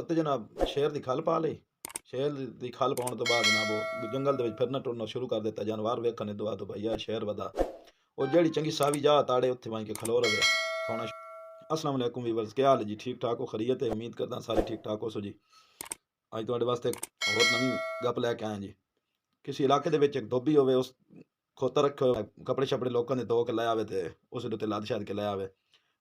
उत्ते जनाब शेर की खल पा लई। शेर की खल पाने तो बाद जनाब वो जंगल दे विच फिरना टुरना शुरू कर दिता। जानवर वेखने तो बाद भाई यार शेर वदा और जेड़ी चंगी सावी जा ताड़े उत्थे वहीं के खलो रहे खाना। अस्सलाम वालेकुम वीवर्स, क्या हाल है जी? ठीक ठाक हो? खैरियत है? उम्मीद करदा सारे ठीक ठाक हो। सो जी अज तुहाडे वास्ते एक होर नवीं गप लैके आए जी। किसी इलाके दे विच एक धोबी होवे, उस खोता रखे होए कपड़े शपड़े लोकां दे धो के लै आवे ते उस उत्ते लद शद के लै आवे।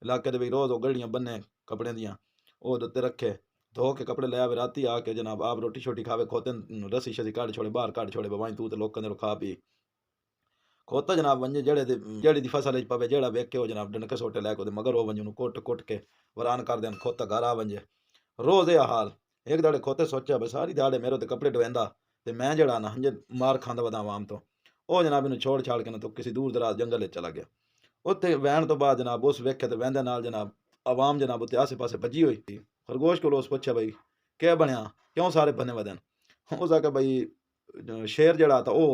इलाके दे विच रोज़ वो गड़ियां बन्ने कपड़े दियां ओह्दे उत्ते रखे धो के कपड़े लै आवे। राती आके जनाब आप रोटी शोटी खावे, खोते रस्सी शस्सी कड्ढ छोड़े बाहर कड्ढ छोड़े बवाई तू ते लोकां दे खा पी। खोता जनाब वंजे जेड़ी दी फसल च पवे जेड़ा वेखे हो जनाब डंडके सोटे लैके ओहदे मगर हो वंजे उन्हूं कुट कुट के वरान कर देन। खोता घर आ वंजे रोज़ ये हाल। एक दाड़े खोते सोचा बई सारी दाड़े मेरे ते कपड़े डवेंदा ते मैं जेड़ा ना हंजे मार खांदा वदा आवाम तो ओ जनाब इन्हूं छोड़ छाड़ के ना तो किसी दूर दराज जंगल चला गया। उत्थे वैन तो बाद जनाब उस वेखे ते वैंदे नाल जनाब आवाम जनाब उत्ते आसे पासे भजी हुई थी। खरगोश कोलों उस पुछया बई क्या बनया, क्यों सारे बन्ने वदन? उस आख्या बई शेर जेड़ा था ओ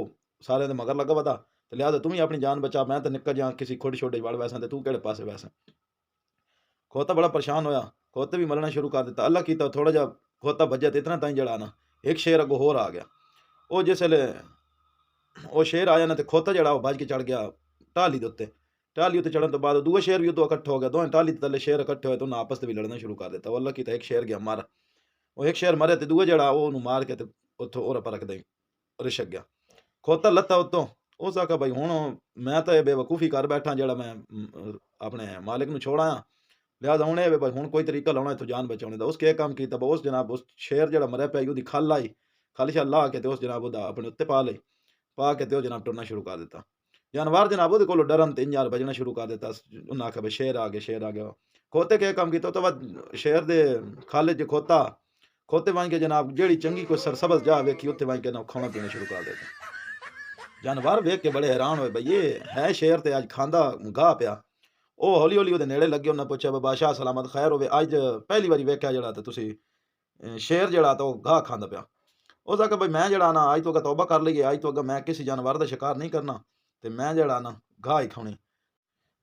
सारे दे मगर लगा वदा ते लिहाजा तू भी अपनी जान बचा। मैं तो निक्का जिहा किसी खुड छोटे वड़ वैसा ते तू केड़े पासे वैसा। खोता बड़ा परेशान होया, खोते भी मलना शुरू कर दिता। अल्लाह कीता थोड़ा जिहा खोता भज्या ते इतना ताईं जड़ा ना एक शेर अगों होर आ गया। ओ जिसले ओ शेर आया ना ते खोता जड़ा भज के चढ़ गया ढाली दे उत्ते। ढाली उत्ते चढ़न तो बाद दूआ शेर भी उदों इकट्ठा हो गया। दोवें ढाली दे थल्ले शेर इकट्ठे होए ते उन्हें आपस भी लड़ना शुरू कर दिता। अल्लाह कीता एक शेर गया मर। वो एक शेर मरे ते दूआ जड़ा ओनू मार के ते उत्थों ओरा परख दे रिछक गया। खोता लत्ता उत्तों उस आख्या बई हुण मैं तो बेवकूफ़ी कर बैठा जेड़ा मैं अपने मालिक नूं छोड़ आया। लिहाजा हुण ये बई हुण कोई तरीका लाउणा इत्थों जान बचाउने दा। उस केह् कम्म कीता बई उस जनाब उस शेर जेड़ा मरेआ पिया ओहदी खल आई, खल शल लाह के ते उस जनाब ओहदा अपने उत्ते पा लई। पा के ते ओह जनाब टुरना शुरू कर दिता। जानवर जनाब ओहदे कोलों डरन ते इ'यां बजना शुरू कर दिता। उन्हें आख्या बई शेर आ गया, शेर आ गया। खोते केह् कम्म कीता उत्तो बाद शेर दे खल च खोता खोते वाई के जनाब जेड़ी चंगी कोई सरसब्ज़ जा वेखी उत्थे वाई के ना खाना पीना शुरू कर दिता। जानवर वेख के बड़े हैरान होए बई ये है शेर ते अज खांदा गाह पिया। ਉਹ ਹੌਲੀ ਹੌਲੀ ਉਹਦੇ ਨੇੜੇ ਲੱਗੇ। ਉਹਨਾਂ ਪੁੱਛਿਆ ਵੀ ਬਾਦਸ਼ਾਹ ਸਲਾਮਤ ਖੈਰ ਹੋਵੇ, ਅੱਜ ਪਹਿਲੀ ਵਾਰੀ ਵੇਖਿਆ ਜਿਹੜਾ ਤੇ ਤੁਸੀਂ ਸ਼ੇਰ ਜਿਹੜਾ ਤਾਂ ਉਹ ਗਾਹ ਖਾਂਦਾ ਪਿਆ। ਉਸ ਆਖਿਆ ਬਈ ਮੈਂ ਜਿਹੜਾ ਨਾ ਅੱਜ ਤੋਂ ਅੱਗੇ ਤੌਬਾ ਕਰ ਲਈਏ, ਅੱਜ ਤੋਂ ਅੱਗੇ ਮੈਂ ਕਿਸੇ ਜਾਨਵਰ ਦਾ ਸ਼ਿਕਾਰ ਨਹੀਂ ਕਰਨਾ ਤੇ ਮੈਂ ਜਿਹੜਾ ਨਾ ਗਾਹ ਹੀ ਖਾਣੀ।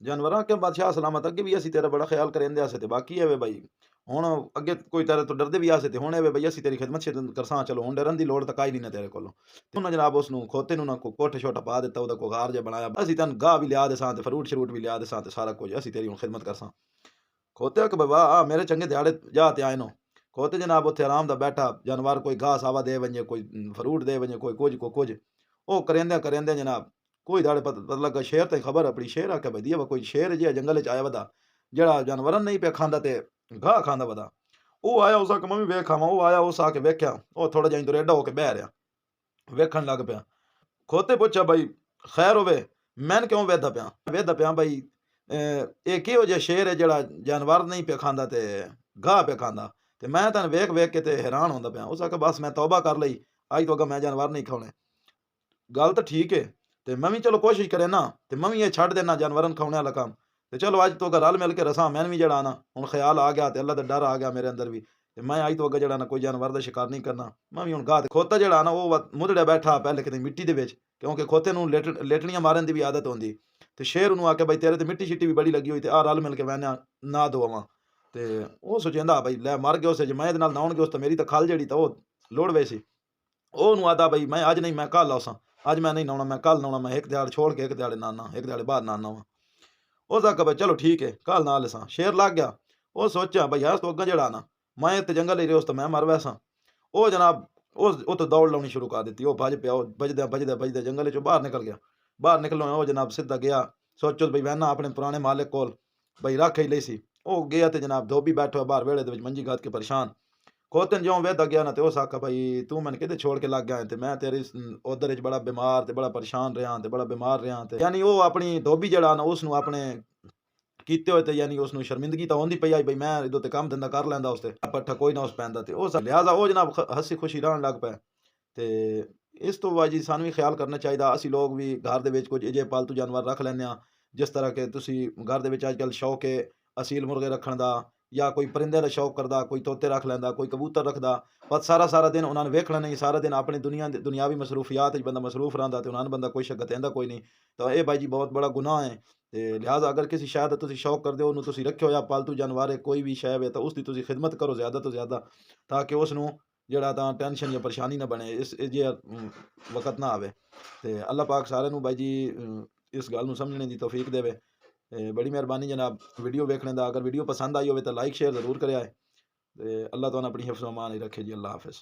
ਜਾਨਵਰਾਂ ਕੇ ਬਾਦਸ਼ਾਹ ਸਲਾਮਤ ਅੱਗੇ ਵੀ ਅਸੀਂ ਤੇਰਾ ਬੜਾ ਖਿਆਲ ਕਰਿੰਦੇ ਆਸੇ ਤੇ ਬਾਕੀ ਐਵੇਂ ਬਈ ਹੁਣ ਅੱਗੇ ਕੋਈ ਤੇਰੇ ਤੋਂ ਡਰਦੇ ਵੀ ਆਸੇ ਤੇ ਹੁਣ ਐਵੇਂ ਬਈ ਅਸੀਂ ਤੇਰੀ ਖਿਦਮਤ ਛੇਤੀ ਕਰਸਾਂ। ਚਲੋ ਹੁਣ ਡਰਨ ਦੀ ਲੋੜ ਤਾਂ ਕਾਈ ਨਹੀਂ ਨਾ ਤੇਰੇ ਕੋਲੋਂ। ਤੇ ਉਹਨਾਂ ਜਨਾਬ ਉਸ ਨੂੰ ਖੋਤੇ ਨੂੰ ਨਾ ਕੋਠੇ ਛੋਟਾ ਪਾ ਦਿੱਤਾ, ਉਹਦਾ ਕੋਈ ਗਾਰ ਜਿਹਾ ਬਣਾਇਆ। ਅਸੀਂ ਤੈਨੂੰ ਗਾਹ ਵੀ ਲਿਆ ਦੇਸਾਂ ਤੇ ਫਰੂਟ ਸ਼ਰੂਟ ਵੀ ਲਿਆ ਦੇਸਾਂ ਤੇ ਸਾਰਾ ਕੁਝ ਅਸੀਂ ਤੇਰੀ ਹੁਣ ਖਿਦਮਤ ਕਰਸਾਂ। खोते कि बाबा आ मेरे चंगे दिहाड़े जा ते आए नो। खोते जनाब उत्थे आराम दा बैठा जानवर कोई घाह सावा दे वंजे, कोई फ्रूट दे वंजे, कोई कुछ ओ करेंदे जनाब कोई दाड़े पता लगा शेर ते खबर अपनी। शेर आख्या बई दिया कोई शेर जिहा जंगल च आया वदा जेड़ा जानवरां नहीं पे खांदा ते घाह खांदा वदा। ओ आया उस आख्या मैं भी वेख आवां। ओ आया उस आके वेख्या ओ थोड़ा जिहा इंदों एडा होके बह रहा वेखण लग पिया। खोते पुछया बई खैर होवे मैन क्यों वेखदा पिया? वेखदा पिया बई ਇਹ ਕਿਹੋ ਜਿਹਾ ਸ਼ੇਰ ਹੈ ਜਿਹੜਾ ਜਾਨਵਰ ਨਹੀਂ ਪਿਆ ਖਾਂਦਾ ਤੇ ਗਾਹ ਪਿਆ ਖਾਂਦਾ ਤੇ ਮੈਂ ਤਾਂ ਵੇਖ ਵੇਖ ਕੇ ਤੇ ਹੈਰਾਨ ਹੁੰਦਾ ਪਿਆ। ਉਸ ਆਖਿਆ ਬਸ ਮੈਂ ਤੌਬਾ ਕਰ ਲਈ, ਅੱਜ ਤੋਂ ਅੱਗੇ ਮੈਂ ਜਾਨਵਰ ਨਹੀਂ ਖਾਣੇ। ਗੱਲ ਤਾਂ ਠੀਕ ਹੈ ਤੇ ਮੈਂ ਵੀ ਚਲੋ ਕੋਸ਼ਿਸ਼ ਕਰੇ ਨਾ ਤੇ ਮੈਂ ਵੀ ਇਹ ਛੱਡ ਦੇਣਾ ਜਾਨਵਰਾਂ ਖਾਣੇ ਵਾਲਾ ਕੰਮ ਤੇ ਚਲੋ ਅੱਜ ਤੋਂ ਅੱਗੇ ਰਲ ਮਿਲ ਕੇ ਰਸਾਂ। ਮੈਨੂੰ ਵੀ ਜਿਹੜਾ ਨਾ ਹੁਣ ਖਿਆਲ ਆ ਗਿਆ ਤੇ ਅੱਲਾ ਦਾ ਡਰ ਆ ਗਿਆ ਮੇਰੇ ਅੰਦਰ ਵੀ ਤੇ ਮੈਂ ਅੱਜ ਤੋਂ ਅੱਗੇ ਜਿਹੜਾ ਨਾ ਕੋਈ ਜਾਨਵਰ ਦਾ ਸ਼ਿਕਾਰ ਨਹੀਂ ਕਰਨਾ। ਮੈਂ ਵੀ ਹੁਣ ਗਾਹ ਤੇ ਖੋਤਾ ਜਿਹੜਾ ਨਾ ਉਹ ਮੁੱਧੜਿਆ ਬੈਠਾ ਪਹਿਲੇ ਕਿਤੇ ਮਿੱਟੀ ਦੇ ਵਿੱਚ, ਕਿਉਂਕਿ ਖੋਤੇ ਨੂੰ ਲੇਟਣੀਆਂ ਮਾਰਨ ਦੀ ਵੀ ਆਦਤ ਹੁੰਦੀ ਤੇ ਸ਼ੇਰ ਉਹਨੂੰ ਆਖਿਆ ਬਈ ਤੇਰੇ ਤੇ ਮਿੱਟੀ ਸ਼ਿੱਟੀ ਵੀ ਬੜੀ ਲੱਗੀ ਹੋਈ ਤੇ ਆ ਰਲ ਮਿਲ ਕੇ ਮੈਂ ਨਾ ਦਵਾਵਾਂ ਤੇ ਉਹ ਸੋਚਦਾ ਬਈ ਲੈ ਮਰ ਗਿਆ ਉਸ ਜੇ ਮੈਂ ਇਹਦੇ ਨਾਲ ਨਾਉਣਗੇ ਉਸ ਤਾਂ ਮੇਰੀ ਤਾਂ ਖਲ ਜਿਹੜੀ ਤਾਂ ਉਹ ਲੋੜ ਵੇ ਸੀ। ਉਹਨੂੰ ਆਦਾ ਬਈ ਮੈਂ ਅੱਜ ਨਹੀਂ ਮੈਂ ਕੱਲ ਆਸਾਂ, ਅੱਜ ਮੈਂ ਨਹੀਂ ਨਾਉਣਾ ਮੈਂ ਕੱਲ ਨਾਉਣਾ। ਮੈਂ ਇੱਕ ਦਿਹਾੜ ਛੋੜ ਕੇ ਇੱਕ ਦਿਹਾੜੇ ਨਾਨਾ ਇੱਕ ਦਿਹਾੜੇ ਬਾਅਦ ਨਾਨਾ ਵਾ। ਉਸ ਆਖਿਆ ਬਈ ਚਲੋ ਠੀਕ ਹੈ ਕੱਲ ਨਾਲ ਲਸਾਂ। ਸ਼ੇਰ ਲੱਗ ਗਿਆ। ਉਹ ਸੋਚਿਆ ਬਈ ਇਸ ਤੋਂ ਅੱਗੇ ਜਿਹੜਾ ਨਾ ਮੈਂ ਤੇ ਜੰਗਲ ਹੀ ਰਿਹਾ ਉਸ ਤਾਂ ਮੈਂ ਮਰ ਵੈਸਾਂ। ਉਹ ਜਨਾਬ ਉਹ ਤੋਂ ਦੌੜ ਲਾਉਣੀ ਸ਼ੁਰੂ ਕਰ ਦਿੱਤੀ। ਉਹ ਭੱਜ ਪਿਆ, ਉਹ ਭਜਦਾ ਜੰਗਲ ਚੋਂ ਬਾਹਰ ਨਿਕਲ ਗਿਆ। ਬਾਹਰ ਨਿਕਲਣਾ ਉਹ ਜਨਾਬ ਸਿੱਧਾ ਗਿਆ ਸੋਚੋ ਬਈ ਵੈਨਾ ਆਪਣੇ ਪੁਰਾਣੇ ਮਾਲਿਕ ਕੋਲ ਬਈ ਰੱਖ ਹੀ ਲਈ ਸੀ। ਉਹ ਗਿਆ ਤੇ ਜਨਾਬ ਧੋਬੀ ਬੈਠਾ ਬਾਹਰ ਵਿਹੜੇ ਦੇ ਵਿੱਚ ਮੰਜੀ ਗੱਦ ਕੇ ਪਰੇਸ਼ਾਨ। ਖੋਤੇ ਜਿਉਂ ਵੇਖਦਾ ਗਿਆ ਨਾ ਤੇ ਉਸ ਆਖਿਆ ਬਈ ਤੂੰ ਮੈਨੂੰ ਕਿਤੇ ਛੋੜ ਕੇ ਲੱਗ ਗਿਆ ਤੇ ਮੈਂ ਤੇਰੀ ਉਧਰ ਵਿੱਚ ਬੜਾ ਬਿਮਾਰ ਤੇ ਬੜਾ ਪਰੇਸ਼ਾਨ ਰਿਹਾ ਤੇ ਬੜਾ ਬਿਮਾਰ ਰਿਹਾ ਤੇ ਯਾਨੀ ਉਹ ਆਪਣੀ ਧੋਬੀ ਜਿਹੜਾ ਨਾ ਉਸ ਨੂੰ ਆਪਣੇ ਕੀਤੇ ਹੋਏ ਤੇ ਯਾਨੀ ਉਸ ਨੂੰ ਸ਼ਰਮਿੰਦਗੀ ਤਾਂ ਆਉਂਦੀ ਪਈ ਆਈ ਬਈ ਮੈਂ ਇਹਦੇ ਤੇ ਕੰਮ ਧੰਦਾ ਕਰ ਲੈਂਦਾ ਉਸ ਤੇ ਪੱਠਾ ਕੋਈ ਨਾ ਉਸ ਪੈਂਦਾ ਤੇ ਉਸ ਲਿਹਾਜ਼ਾ ਉਹ ਜਨਾਬ ਹੱਸੀ ਖੁਸ਼ੀ ਰਹਿਣ ਲੱਗ ਪਿਆ। ਤੇ ਇਸ ਤੋਂ ਬਾਅਦ ਜੀ ਸਾਨੂੰ ਵੀ ਖਿਆਲ ਕਰਨਾ ਚਾਹੀਦਾ। ਅਸੀਂ ਲੋਕ ਵੀ ਘਰ ਦੇ ਵਿੱਚ ਕੁਝ ਅਜਿਹੇ ਪਾਲਤੂ ਜਾਨਵਰ ਰੱਖ ਲੈਂਦੇ ਹਾਂ ਜਿਸ ਤਰ੍ਹਾਂ ਕਿ ਤੁਸੀਂ ਘਰ ਦੇ ਵਿੱਚ ਅੱਜ ਕੱਲ੍ਹ ਸ਼ੌਕ ਹੈ ਅਸੀਲ ਮੁਰਗੇ ਰੱਖਣ ਦਾ ਜਾਂ ਕੋਈ ਪਰਿੰਦੇ ਦਾ ਸ਼ੌਕ ਕਰਦਾ, ਕੋਈ ਤੋਤੇ ਰੱਖ ਲੈਂਦਾ, ਕੋਈ ਕਬੂਤਰ ਰੱਖਦਾ। ਬਸ ਸਾਰਾ ਦਿਨ ਉਹਨਾਂ ਨੂੰ ਵੇਖਣਾ ਨਹੀਂ, ਸਾਰਾ ਦਿਨ ਆਪਣੀ ਦੁਨਿਆਵੀ ਮਸਰੂਫੀਆਤ ਵਿੱਚ ਬੰਦਾ ਮਸਰੂਫ ਰਹਿੰਦਾ ਤੇ ਉਹਨਾਂ ਨੂੰ ਬੰਦਾ ਕੋਈ ਸ਼ਗਤ ਆਂਦਾ ਕੋਈ ਨਹੀਂ। ਤਾਂ ਇਹ ਬਾਈ ਜੀ ਬਹੁਤ ਬੜਾ ਗੁਨਾਹ ਹੈ ਤੇ ਲਿਹਾਜ਼ਾ ਅਗਰ ਕਿਸੇ ਸ਼ੈ ਦਾ ਤੁਸੀਂ ਸ਼ੌਕ ਕਰਦੇ ਹੋ, ਉਹਨੂੰ ਤੁਸੀਂ ਰੱਖਿਓ ਜਾਂ ਪਾਲਤੂ ਜਾਨਵਰ ਹੈ ਕੋਈ ਵੀ ਸ਼ੈ ਹੈ ਤਾਂ ਉਸ ਦੀ ਤੁਸੀਂ ਖਿਦਮਤ ਕਰੋ ਜ਼ਿਆਦਾ ਤੋਂ ਜ਼ਿਆਦਾ, ਤਾਂ ਕਿ ਉਸ ਨੂੰ ਜਿਹੜਾ ਤਾਂ ਟੈਨਸ਼ਨ ਜਾਂ ਪਰੇਸ਼ਾਨੀ ਨਾ ਬਣੇ, ਇਸ ਜਿਹਾ ਵਕਤ ਨਾ ਆਵੇ। ਤੇ ਅੱਲਾਹ ਪਾਕ ਸਾਰਿਆਂ ਨੂੰ ਬਾਈ ਜੀ ਇਸ ਗੱਲ ਨੂੰ ਸਮਝਣੇ ਦੀ ਤੌਫੀਕ ਦੇਵੇ। ਬੜੀ ਮਿਹਰਬਾਨੀ ਜਨਾਬ ਵੀਡੀਓ ਵੇਖਣੇ ਦਾ। ਅਗਰ ਵੀਡੀਓ ਪਸੰਦ ਆਈ ਹੋਵੇ ਤਾਂ ਲਾਈਕ ਸ਼ੇਅਰ ਜ਼ਰੂਰ ਕਰਿਆ ਹੈ। ਤੇ ਅੱਲਾਹ ਤੁਹਾਨੂੰ ਆਪਣੀ हिफ्ज़ व अमान ही रखे जी। अल्लाह हाफ़िज़।